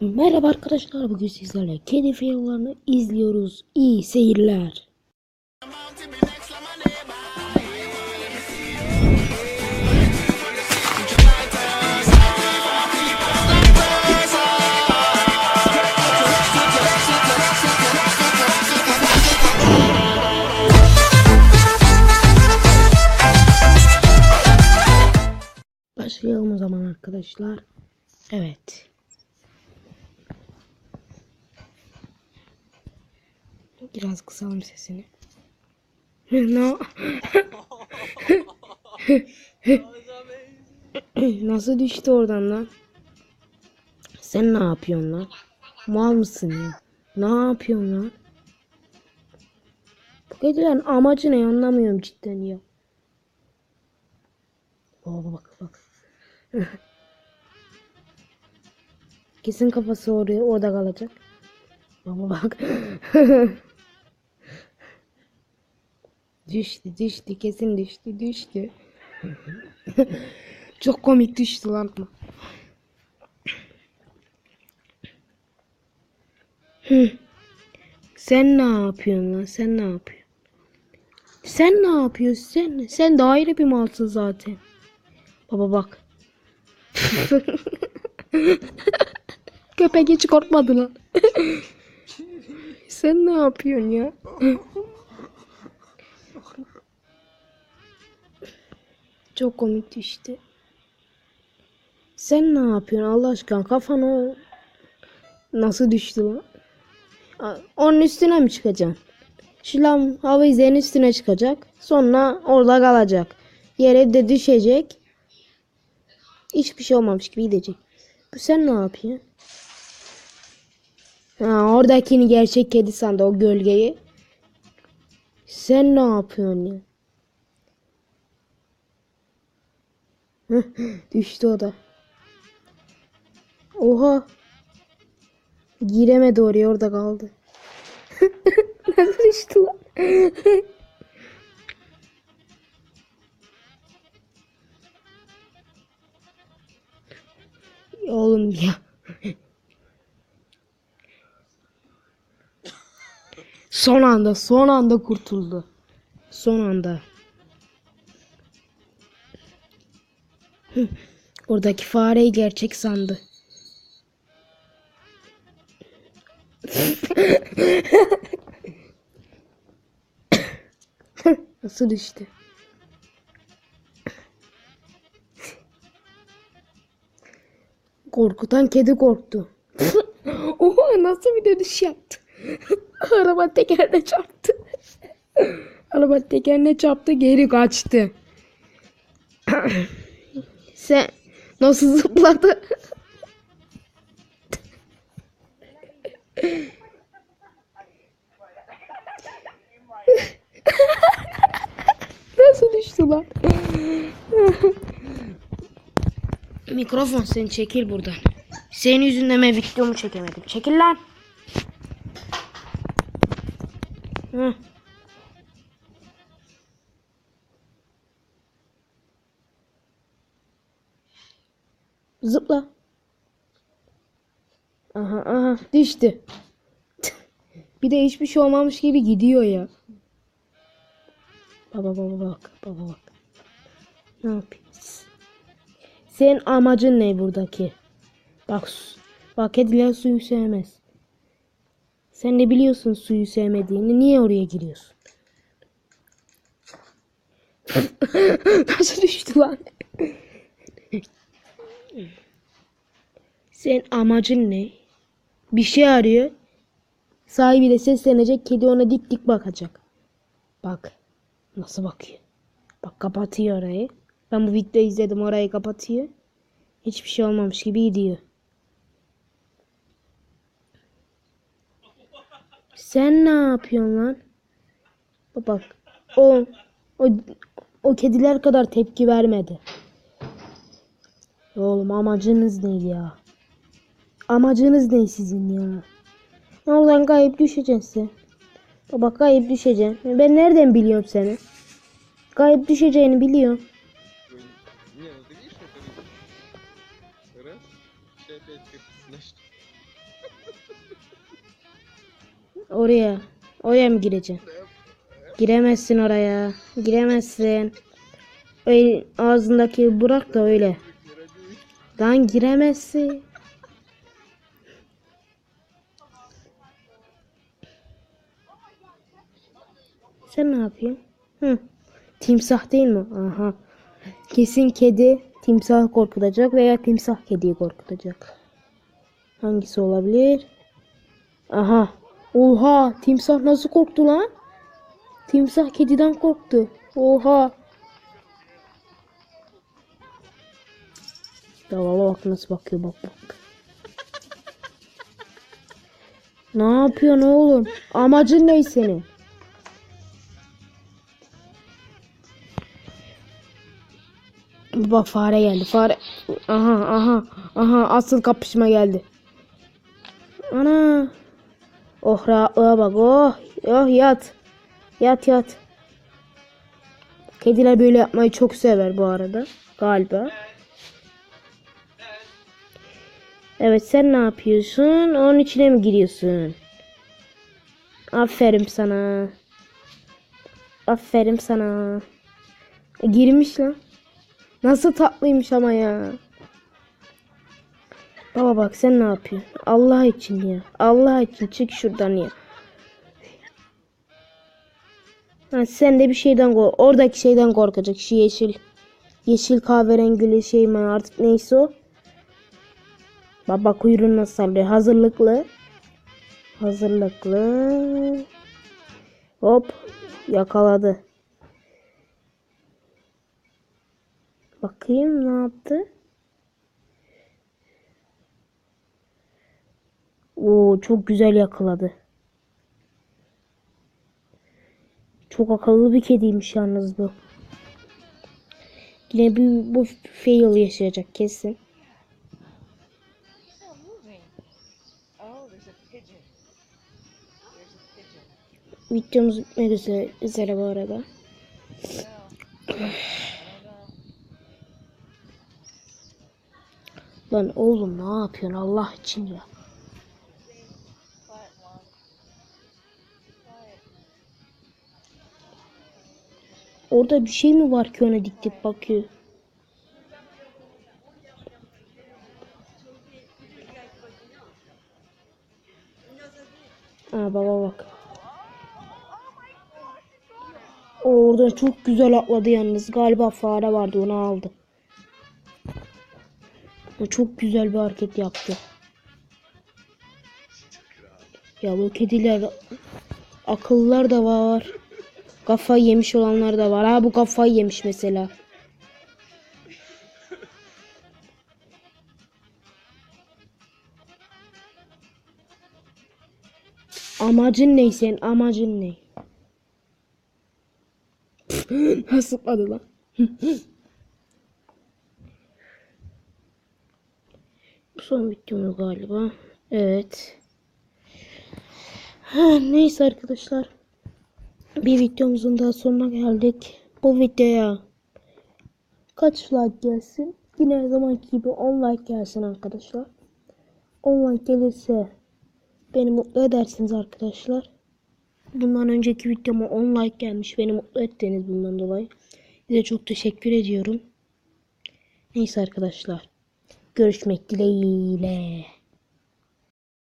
Merhaba arkadaşlar, bugün sizlerle kedi videolarını izliyoruz. İyi seyirler. Başlayalım o zaman arkadaşlar. Evet. Biraz kısalım sesini. No. Nasıl düştü oradan lan? Sen ne yapıyorsun lan? Mal mısın ya? Ne yapıyorsun lan? Bu kedilerin amacı ne, anlamıyorum cidden ya. Oo, bak. Kesin kafası orada kalacak. Baba bak. Düştü kesin düştü. Çok komik düştü lan. Sen ne yapıyorsun lan? Sen ne yapıyorsun? Sen ne yapıyorsun? Sen de ayrı bir malsın zaten. Baba bak. Köpek hiç korkmadı lan. Sen ne yapıyorsun ya? Çok komik düştü. Sen ne yapıyorsun Allah aşkına? Kafana nasıl düştü lan? Onun üstüne mi çıkacaksın? Şilam avizenin üstüne çıkacak. Sonra orada kalacak. Yere de düşecek. Hiçbir şey olmamış gibi gidecek. Bu sen ne yapıyorsun? Ha, oradakini gerçek kedi sandı, o gölgeyi. Sen ne yapıyorsun ya? Düştü o da. Oha. Giremedi oraya, orada kaldı. Nasıl düştü lan? Oğlum ya. Son anda kurtuldu. Son anda. Oradaki fareyi gerçek sandı. Nasıl düştü? Korkutan kedi korktu. Oha, nasıl bir dönüş yaptı? Araba tekerine çarptı. Araba tekerine çarptı, geri kaçtı. Sen nasıl zıpladı? Nasıl düştü lan? Mikrofon, sen çekil buradan. Senin yüzünden ben videomu çekemedim. Çekil lan. Hı. Zıpla. Aha düştü. Bir de hiçbir şey olmamış gibi gidiyor ya. Baba bak. Ne yapıyorsun? Senin amacın ne buradaki? Bak kediler suyu sevmez. Sen de biliyorsun suyu sevmediğini. Niye oraya giriyorsun? Nasıl düştü lan? Senin amacın ne? Bir şey arıyor. Sahibi de seslenecek. Kedi ona dik bakacak. Bak. Nasıl bakıyor? Bak, kapatıyor orayı. Ben bu videoyu izledim. Orayı kapatıyor. Hiçbir şey olmamış gibi gidiyor. Sen ne yapıyorsun lan? Bak. O o o kediler kadar tepki vermedi. Oğlum, amacınız ne ya? Amacınız ne sizin ya? Oradan kayıp düşeceksin. Baba, kayıp düşeceksin. Ben nereden biliyorum seni? Kayıp düşeceğini biliyorum. Не, ну ты видишь, это видишь. Раз, все опять как значит. Oraya. Oraya mı gireceksin? Giremezsin oraya. Giremezsin. Öyle ağzındaki bırak da öyle. Lan giremezsin. Sen ne yapıyorsun? Hı. Timsah değil mi? Aha. Kesin kedi timsahı korkutacak veya timsah kediyi korkutacak. Hangisi olabilir? Aha. Oha. Timsah nasıl korktu lan? Timsah kediden korktu. Oha. Davala bak nasıl bakıyor bak bak. Ne yapıyorsun oğlum? Amacın ne senin? Bak fare geldi. Fare. Aha aha. Aha asıl kapışma geldi. Ana. Oh rahatlığa bak. Oh. Oh yat. Yat yat. Kediler böyle yapmayı çok sever bu arada. Galiba. Evet sen ne yapıyorsun? Onun içine mi giriyorsun? Aferin sana. Aferin sana. Girmiş lan. Nasıl tatlıymış ama ya. Baba bak sen ne yapıyorsun? Allah için ya. Allah için çık şuradan ya. Ha, sen de bir şeyden kork. Oradaki şeyden korkacak. Şu yeşil. Yeşil kahverengili şey mi artık neyse o. Baba kuyruğunu nasıl sallıyor. Hazırlıklı. Hazırlıklı. Hop. Yakaladı. Bakayım ne yaptı. Oo çok güzel yakaladı. Çok akıllı bir kediymiş yalnız bu. Yine bu fail yaşayacak kesin. Videomuz bitmek üzere bu arada. Lan oğlum ne yapıyorsun Allah için ya. Orada bir şey mi var ki ona dik dik bakıyor. Aa baba bak. O orada çok güzel atladı yalnız. Galiba fare vardı onu aldı. O çok güzel bir hareket yaptı. Ya bu kediler akıllılar da var. Kafayı yemiş olanlar da var. Ha bu kafayı yemiş mesela. Amacın ne senin? Amacın ne? Nasıl adı lan? Bu son videomuz galiba. Evet. Neyse arkadaşlar. Bir videomuzun daha sonuna geldik. Bu videoya kaç like gelsin? Yine her zamanki gibi 10 like gelsin arkadaşlar. 10 like gelirse beni mutlu edersiniz arkadaşlar. Bundan önceki videoma 10 like gelmiş. Beni mutlu ettiniz bundan dolayı. Size çok teşekkür ediyorum. Neyse arkadaşlar. Görüşmek dileğiyle.